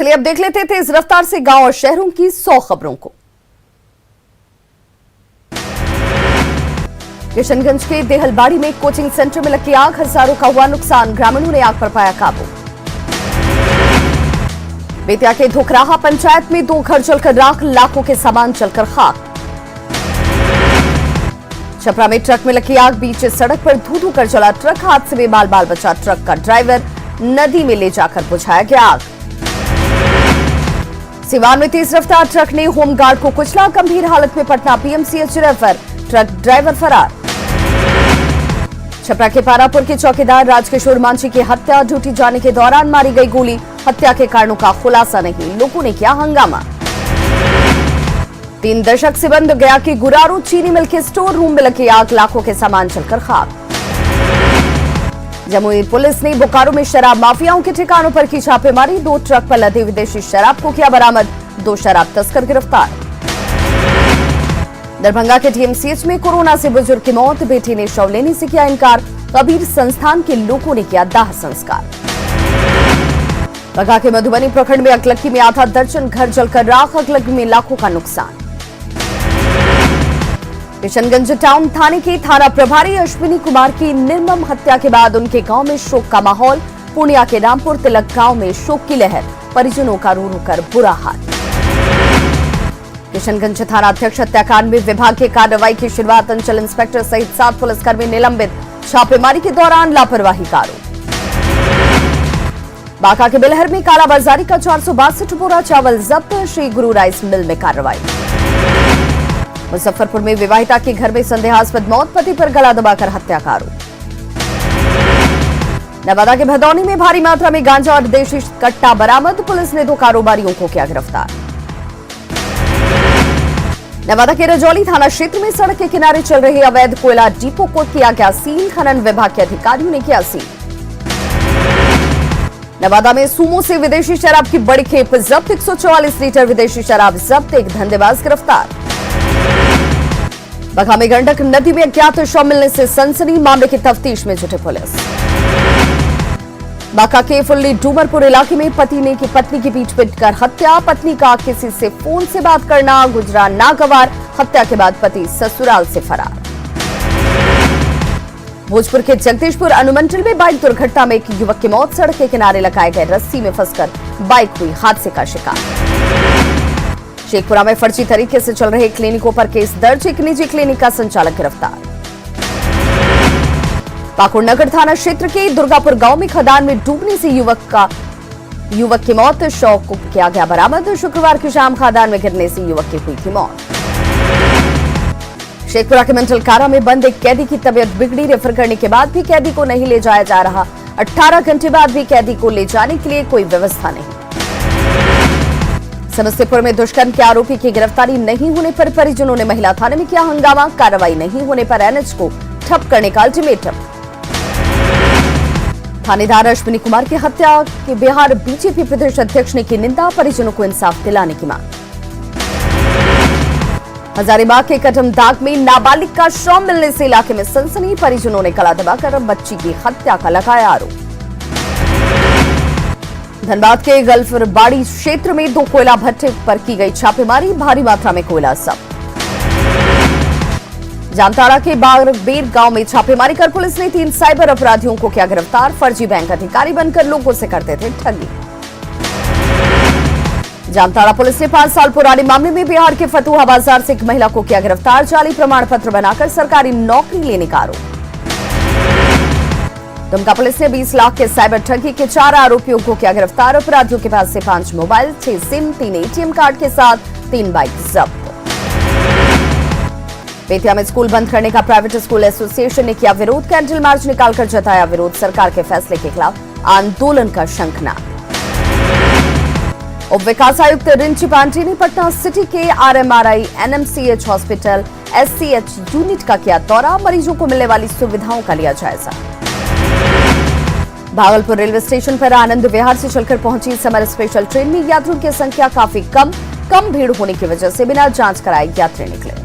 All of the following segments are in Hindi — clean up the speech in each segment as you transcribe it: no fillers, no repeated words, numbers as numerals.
चलिए अब देख लेते थे इस रफ्तार से गांव और शहरों की 100 खबरों को। किशनगंज के देहलबाड़ी में कोचिंग सेंटर में लगी आग, हजारों का हुआ नुकसान, ग्रामीणों ने आग पर पाया काबू। बेतिया के धोखराहा पंचायत में 2 घर जलकर राख, लाखों के सामान जलकर खाक। छपरा में ट्रक में लगी आग, बीच सड़क पर धू धू कर जला ट्रक, हादसे में बाल बाल बचा ट्रक का ड्राइवर, नदी में ले जाकर बुझाया गया आग। सिवान में तेज रफ्तार ट्रक ने होमगार्ड को कुचला, गंभीर हालत में Patna PMCH refer, truck driver फरार। छपरा के पारापुर के चौकीदार राजकिशोर मांझी की हत्या, ड्यूटी जाने के दौरान मारी गई गोली, हत्या के कारणों का खुलासा नहीं, लोगों ने किया हंगामा। 3 दशक से बंद गया कि गुरारू चीनी मिल के स्टोर रूम में लगी आग, लाखों के सामान जलकर खाक। जमुई पुलिस ने बोकारो में शराब माफियाओं के ठिकानों पर की छापेमारी, 2 ट्रक पर लदे विदेशी शराब को किया बरामद, 2 शराब तस्कर गिरफ्तार। दरभंगा के टीएमसीएच में कोरोना से बुजुर्ग की मौत, बेटी ने शव लेने से किया इनकार, कबीर संस्थान के लोगों ने किया दाह संस्कार। बघा के मधुबनी प्रखंड में अगलगी में आधा दर्जन घर जलकर राख, अगलगी में लाखों का नुकसान। किशनगंज टाउन थाने के थाना प्रभारी अश्विनी कुमार की निर्मम हत्या के बाद उनके गांव में शोक का माहौल, पूर्णिया के रामपुर तिलक गांव में शोक की लहर, परिजनों का रो रो कर बुरा हाल। किशनगंज थाना अध्यक्ष हत्याकांड में विभाग की कार्रवाई की शुरुआत, अंचल इंस्पेक्टर सहित 7 पुलिसकर्मी निलंबित, छापेमारी के दौरान लापरवाही का आरोप। बांका के बिलहर में कालाबाजारी का 462 बोरा चावल जब्त, श्री गुरु राइस मिल में कार्रवाई। मुजफ्फरपुर में विवाहिता के घर में संदेहास्पद मौत, पति पर गला दबाकर हत्या का आरोप। नवादा के भदौनी में भारी मात्रा में गांजा और देशी कट्टा बरामद, पुलिस ने 2 कारोबारियों को किया गिरफ्तार। नवादा के रजौली थाना क्षेत्र में सड़क के किनारे चल रहे अवैध कोयला डिपो को किया गया सील, खनन विभाग के अधिकारियों ने किया सील। नवादा में सूमो से विदेशी शराब की बड़ी खेप जब्त, 144 लीटर विदेशी शराब जब्त, एक धंधेबाज गिरफ्तार। बघा में गंडक नदी में अज्ञात शव मिलने से सनसनी, मामले की तफ्तीश में जुटे पुलिस। बांका के फुल्ली डूमरपुर इलाके में पति ने की पत्नी की पीट पीटकर हत्या, पत्नी का किसी से फोन से बात करना गुजरा नागवार, हत्या के बाद पति ससुराल से फरार। भोजपुर के जगदीशपुर अनुमंडल में बाइक दुर्घटना में एक युवक की मौत, सड़क के किनारे लगाए गए रस्सी में फंसकर बाइक हुई हादसे का शिकार। शेखपुरा में फर्जी तरीके से चल रहे क्लिनिकों पर केस दर्ज, एक निजी क्लिनिक का संचालक गिरफ्तार। पाकुड़ नगर थाना क्षेत्र के दुर्गापुर गांव में खदान में डूबने से युवक की मौत, शव को किया गया बरामद, शुक्रवार की शाम खदान में गिरने से युवक की हुई थी मौत। शेखपुरा के मेंटल कारा में बंद एक कैदी की तबीयत बिगड़ी, रेफर करने के बाद भी कैदी को नहीं ले जाया जा रहा, 18 घंटे बाद भी कैदी को ले जाने के लिए कोई व्यवस्था नहीं। समस्तीपुर में दुष्कर्म के आरोपी की गिरफ्तारी नहीं होने पर परिजनों ने महिला थाने में किया हंगामा, कार्रवाई नहीं होने पर एनएच को ठप करने का अल्टीमेटम। थानेदार अश्विनी कुमार की हत्या के बिहार बीजेपी प्रदेश अध्यक्ष ने की निंदा, परिजनों को इंसाफ दिलाने की मांग। हजारीबाग के कदमदाग में नाबालिग का शव मिलने से इलाके में सनसनी, परिजनों ने गला दबाकर बच्ची की हत्या का लगाया आरोप। धनबाद के गल्फरबाड़ी क्षेत्र में 2 कोयला भट्टे पर की गई छापेमारी, भारी मात्रा में कोयला जब्त। जामताड़ा के बारबेर गांव में छापेमारी कर पुलिस ने 3 साइबर अपराधियों को किया गिरफ्तार, फर्जी बैंक अधिकारी बनकर लोगों से करते थे ठगी। जामताड़ा पुलिस ने 5 साल पुराने मामले में बिहार के फतुहा बाजार से एक महिला को किया गिरफ्तार, जाली प्रमाण पत्र बनाकर सरकारी नौकरी लेने का आरोप। दुमका पुलिस ने 20 लाख के साइबर ठगी के 4 आरोपियों को किया गिरफ्तार, अपराधियों के पास से 5 मोबाइल, 6 सिम, 3 एटीएम कार्ड के साथ 3 बाइक जब्त। बेतिया में स्कूल बंद करने का प्राइवेट स्कूल एसोसिएशन ने किया विरोध, कैंडल मार्च निकालकर जताया विरोध, सरकार के फैसले के खिलाफ आंदोलन का शंखनाद। उप विकास आयुक्त रिंची पांडे ने पटना सिटी के आरएमआरआई एनएमसीएच हॉस्पिटल एससीएच यूनिट का किया दौरा, मरीजों को मिलने वाली सुविधाओं का लिया जायजा। भागलपुर रेलवे स्टेशन पर आनंद विहार से चलकर पहुंची समर स्पेशल ट्रेन में यात्रियों की संख्या काफी कम भीड़ होने की वजह से बिना जांच कराए यात्री निकले।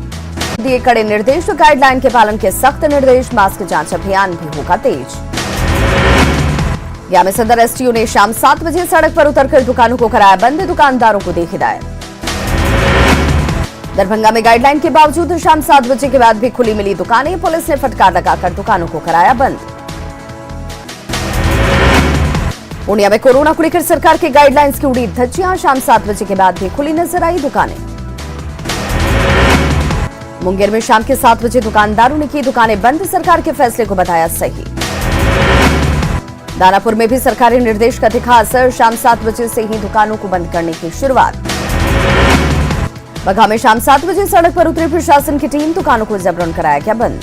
दिए कड़े निर्देश, गाइडलाइन के पालन के सख्त निर्देश, मास्क जांच अभियान भी होगा तेज। गया में सदर एसटीओ ने शाम 7 बजे सड़क पर उतरकर दुकानों को कराया बंद, दुकानदारों को दी हिदायत। दरभंगा में गाइडलाइन के बावजूद शाम 7 बजे के बाद भी खुली मिली दुकानें, पुलिस ने फटकार लगाकर दुकानों को कराया बंद। पूर्णिया में कोरोना को लेकर सरकार के गाइडलाइंस की उड़ी धज्जियां, शाम 7 बजे के बाद भी खुली नजर आई दुकानें। मुंगेर में शाम के 7 बजे दुकानदारों ने की दुकानें बंद, सरकार के फैसले को बताया सही। दानापुर में भी सरकारी निर्देश का दिखा असर, शाम 7 बजे से ही दुकानों को बंद करने की शुरुआत। बगहा में शाम 7 बजे सड़क पर उतरी प्रशासन की टीम, दुकानों को जबरन कराया गया बंद।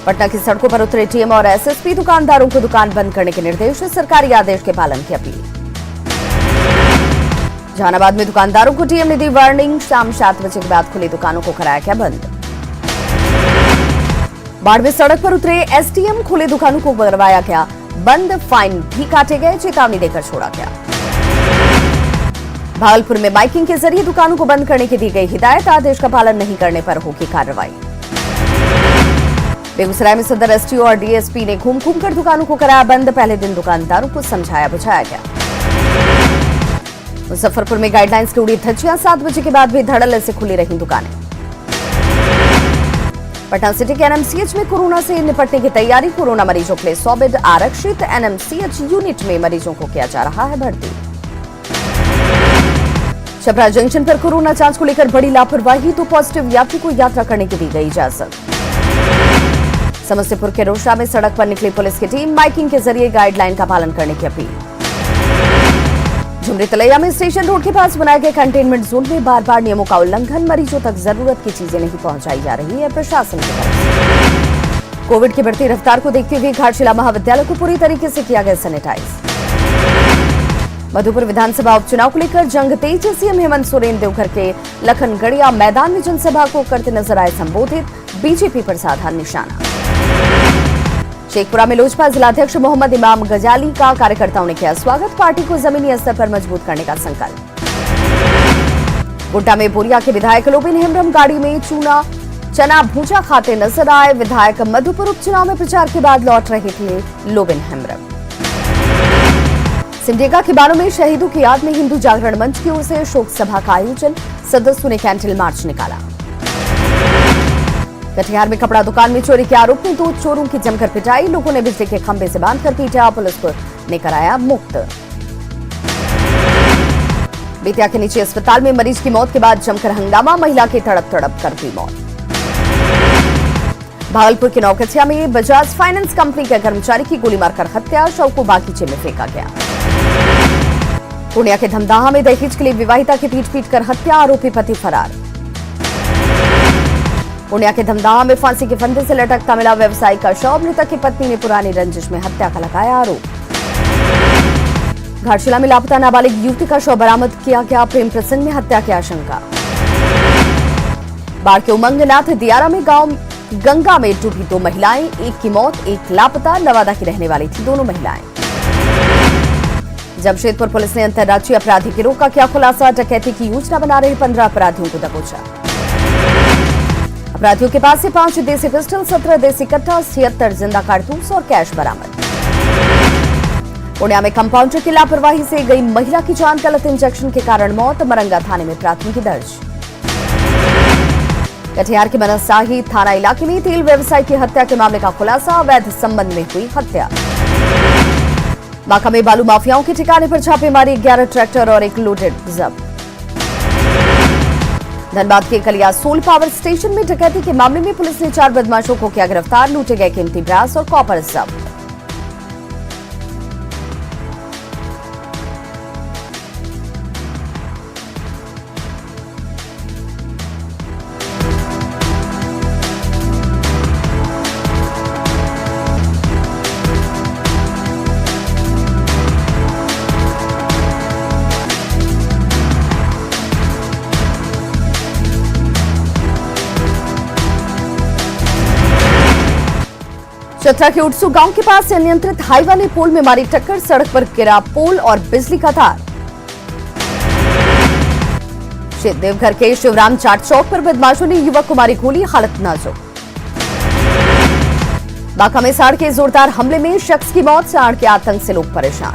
पटना की सड़कों पर उतरे टीएम और एसएसपी, दुकानदारों को दुकान बंद करने के निर्देश, सरकारी आदेश के पालन की अपील। जहानाबाद में दुकानदारों को टीएम ने दी वार्निंग, शाम 7 बजे के बाद खुली दुकानों को कराया गया बंद। बाढ़ में सड़क पर उतरे एसडीएम, खुले दुकानों को करवाया गया बंद, फाइन भी काटे गए, चेतावनी देकर छोड़ा गया। भागलपुर में माइकिंग के जरिए दुकानों को बंद करने की दी गई हिदायत, आदेश का पालन नहीं करने पर होगी कार्रवाई। बेगूसराय में सदर एसटीओ और डीएसपी ने घूम घूम कर दुकानों को कराया बंद, पहले दिन दुकानदारों को समझाया बुझाया गया। मुजफ्फरपुर में गाइडलाइंस की उड़ी धज्जियां, 7 बजे के बाद भी धड़ल्ले से खुली रही दुकानें। पटना सिटी के एनएमसीएच में कोरोना से निपटने की तैयारी, कोरोना मरीजों के लिए 100 बेड आरक्षित, एनएमसीएच यूनिट में मरीजों को किया जा रहा है भर्ती। छपरा जंक्शन पर कोरोना जांच को लेकर बड़ी लापरवाही, तो पॉजिटिव यात्री को यात्रा करने की दी गई इजाजत। समस्तीपुर के रोशा में सड़क पर निकली पुलिस की टीम, माइकिंग के जरिए गाइडलाइन का पालन करने की अपील। झुमरी तलैया में स्टेशन रोड के पास बनाए गए कंटेनमेंट जोन में बार बार नियमों का उल्लंघन, मरीजों तक जरूरत की चीजें नहीं पहुंचाई जा रही है प्रशासन की तरफ। कोविड की बढ़ती रफ्तार को देखते हुए घाटशिला महाविद्यालय को पूरी तरीके से किया गया सैनिटाइज। मधुपुर विधानसभा उपचुनाव को लेकर जंग तेज, सीएम हेमंत सोरेन देवघर के लखनगढ़िया मैदान में जनसभा को करते नजर आए संबोधित, बीजेपी पर साधा निशाना। शेखपुरा में लोजपा जिलाध्यक्ष मोहम्मद इमाम गजाली का कार्यकर्ताओं ने किया स्वागत, पार्टी को जमीनी स्तर पर मजबूत करने का संकल्प। गोड्डा में बोरिया के विधायक लोबिन हेम्ब्रम गाड़ी में चना भूजा खाते नजर आए, विधायक मधुपुर उपचुनाव में प्रचार के बाद लौट रहे थे लोबिन हेम्ब्रम। सिमडेगा के बानों में शहीदों की याद में हिंदू जागरण मंच की ओर से शोक सभा का आयोजन, सदस्यों ने कैंडल मार्च निकाला। कटिहार में कपड़ा दुकान में चोरी के आरोप में 2 चोरों की जमकर पिटाई, लोगों ने बिजली के खंभे से बांधकर पीटा, पुलिस को ने कराया मुक्त। बेतिया के निजी अस्पताल में मरीज की मौत के बाद जमकर हंगामा, महिला की तड़प कर हुई मौत। भागलपुर के नौकचिया में बजाज फाइनेंस कंपनी के कर्मचारी की गोली मारकर हत्या, शव को बागीचे में फेंका गया। पूर्णिया के धमदाहा में दहेज के लिए विवाहिता की पीट कर हत्या, आरोपी पति फरार। पूर्णिया के धमदाहा में फांसी के फंदे से लटकता मिला व्यवसायी का शव, मृतक की पत्नी ने पुरानी रंजिश में हत्या का लगाया आरोप। घाटशिला में लापता नाबालिग युवती का शव बरामद किया गया, प्रेम प्रसंग में हत्या की आशंका। बाढ़ के उमंगनाथ दियारा में गांव गंगा में डूबी 2 महिलाएं, एक की मौत, एक लापता, नवादा की रहने वाली थी दोनों महिलाएं। जमशेदपुर पुलिस ने अंतर्राज्यीय अपराधी गिरोह का किया खुलासा, डकैती की योजना बना रहे 15 अपराधियों को दबोचा। अपराधियों के पास से 5 देसी पिस्टल, 17 देसी कट्टा, 76 जिंदा कारतूस और कैश बरामद। पूर्णिया में कंपाउंडर की लापरवाही से गई महिला की जान, गलत इंजेक्शन के कारण मौत, मरंगा थाने में प्राथमिकी दर्ज। कटिहार के मनसाही थाना इलाके में तेल व्यवसायी की हत्या के मामले का खुलासा, अवैध संबंध में हुई हत्या। बांका में बालू माफियाओं के ठिकाने पर छापेमारी, 11 ट्रैक्टर और 1 लोडेड जब्त। धनबाद के कलिया सोल पावर स्टेशन में डकैती के मामले में पुलिस ने 4 बदमाशों को किया गिरफ्तार, लूटे गए कीमती ब्रास और कॉपर जब्त। चतरा के उटसू गांव के पास अनियंत्रित हाईवे ने पोल में मारी टक्कर, सड़क पर गिरा पोल और बिजली का तार। देवघर के शिवराम चाट चौक पर बदमाशों ने युवक को मारी गोली, हालत नाजुक। बांका में सांड के जोरदार हमले में शख्स की मौत, सांड के आतंक से लोग परेशान।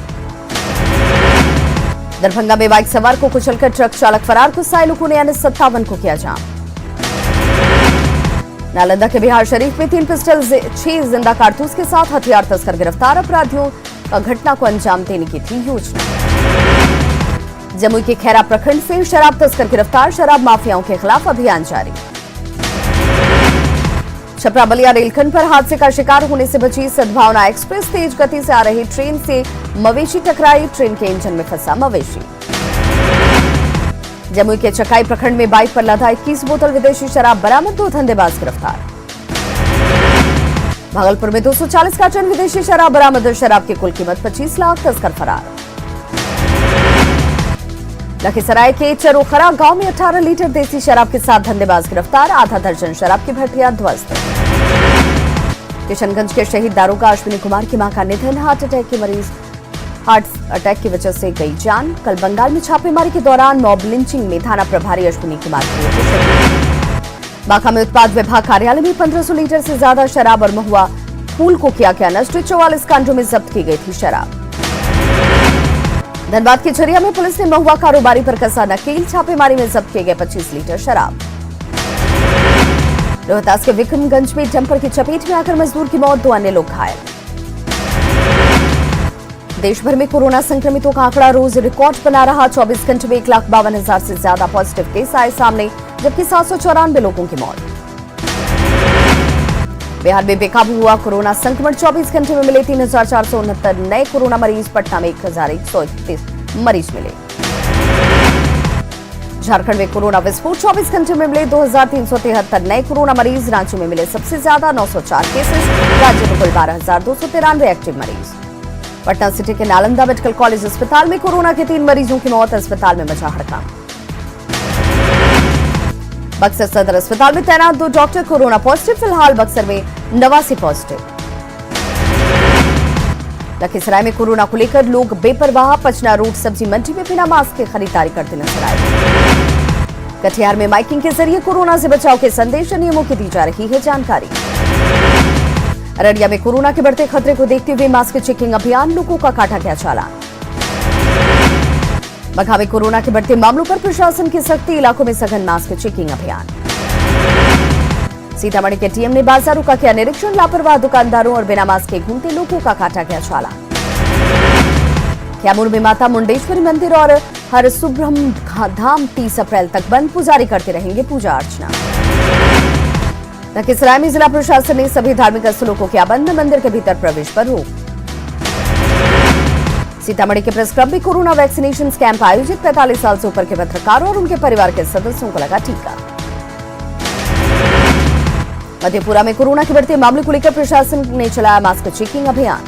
दरभंगा में बाइक सवार को कुचलकर ट्रक चालक फरार, गुस्साए लोगों ने N57 को किया जाम। नालंदा के बिहार शरीफ में 3 पिस्टल 6 जिंदा कारतूस के साथ हथियार तस्कर गिरफ्तार, अपराधियों का घटना को अंजाम देने की थी योजना। जमुई के खैरा प्रखंड से शराब तस्कर गिरफ्तार, शराब माफियाओं के खिलाफ अभियान जारी। छपरा बलिया रेलखंड पर हादसे का शिकार होने से बची सद्भावना एक्सप्रेस, तेज गति से आ रही ट्रेन से मवेशी टकराई, ट्रेन के इंजन में फंसा मवेशी। जमुई के चकाई प्रखंड में बाइक पर लदा 21 बोतल विदेशी शराब बरामद, 2 धंधेबाज गिरफ्तार। भागलपुर में 240 कार्टन विदेशी शराब बरामद, शराब की कुल कीमत 25 लाख, तस्कर फरार। लखीसराय के चरोखरा गांव में 18 लीटर देसी शराब के साथ धंधेबाज गिरफ्तार, आधा दर्जन शराब की भट्टियां ध्वस्त। किशनगंज के शहीद दारोगा अश्विनी कुमार की मां का निधन, हार्ट अटैक की वजह से गई जान। कल बंगाल में छापेमारी के दौरान मॉब लिंचिंग में थाना प्रभारी अश्विनी कुमार की। बांका में उत्पाद विभाग कार्यालय में 1500 लीटर से ज्यादा शराब और महुआ फूल को किया गया नष्ट, 44 कांडों में जब्त की गई थी शराब। धनबाद के झरिया में पुलिस ने महुआ कारोबारी पर कसा नकेल, छापेमारी में जब्त किए गए 25 लीटर शराब। रोहतास के विक्रमगंज में डंपर की चपेट में आकर मजदूर की मौत, 2 अन्य लोग घायल। देश भर में कोरोना संक्रमितों का आंकड़ा रोज रिकॉर्ड बना रहा, 24 घंटे में 1,52,000 से ज्यादा पॉजिटिव केस आए सामने, जबकि 794 लोगों की मौत। बिहार में बेकाबू हुआ कोरोना संक्रमण, 24 घंटे में मिले 3,469 नए कोरोना मरीज, पटना में 1,131 मरीज मिले। झारखंड में कोरोना विस्फोट, 24 घंटे में मिले 2,373 नए कोरोना मरीज, रांची में मिले सबसे ज्यादा 904 केसेस, राज्य में कुल 12,293 एक्टिव मरीज। पटना सिटी के नालंदा मेडिकल कॉलेज अस्पताल में कोरोना के 3 मरीजों की मौत, अस्पताल में मचा हड़कंप। बक्सर सदर अस्पताल में तैनात 2 डॉक्टर कोरोना पॉजिटिव, फिलहाल बक्सर में 89 पॉजिटिव। लखीसराय में कोरोना को लेकर लोग बेपरवाह, पचना रोड सब्जी मंडी में बिना मास्क के खरीदारी करते नजर आए। कटिहार में माइकिंग के जरिए कोरोना से बचाव के संदेश, नियमों की दी जा रही है जानकारी। अररिया में कोरोना के बढ़ते खतरे को देखते हुए मास्क चेकिंग अभियान, लोगों का काटा गया चालान। बगहा में कोरोना के बढ़ते मामलों पर प्रशासन की सख्ती, इलाकों में सघन मास्क चेकिंग अभियान। सीतामढ़ी के टीएम ने बाजारों का किया निरीक्षण, लापरवाह दुकानदारों और बिना मास्क के घूमते लोगों का काटा गया चालान। कैमूर में माता मुंडेश्वरी मंदिर और हर सुब्रह्म धाम 30 अप्रैल तक बंद, पुजारी करते रहेंगे पूजा अर्चना। लखीसराय में जिला प्रशासन ने सभी धार्मिक स्थलों को किया बंद, मंदिर के भीतर प्रवेश पर रोक। सीतामढ़ी के प्रेस क्लब में कोरोना वैक्सीनेशन कैंप आयोजित, 45 साल से ऊपर के पत्रकारों और उनके परिवार के सदस्यों को लगा टीका। मधेपुरा में कोरोना के बढ़ते मामले को लेकर प्रशासन ने चलाया मास्क चेकिंग अभियान।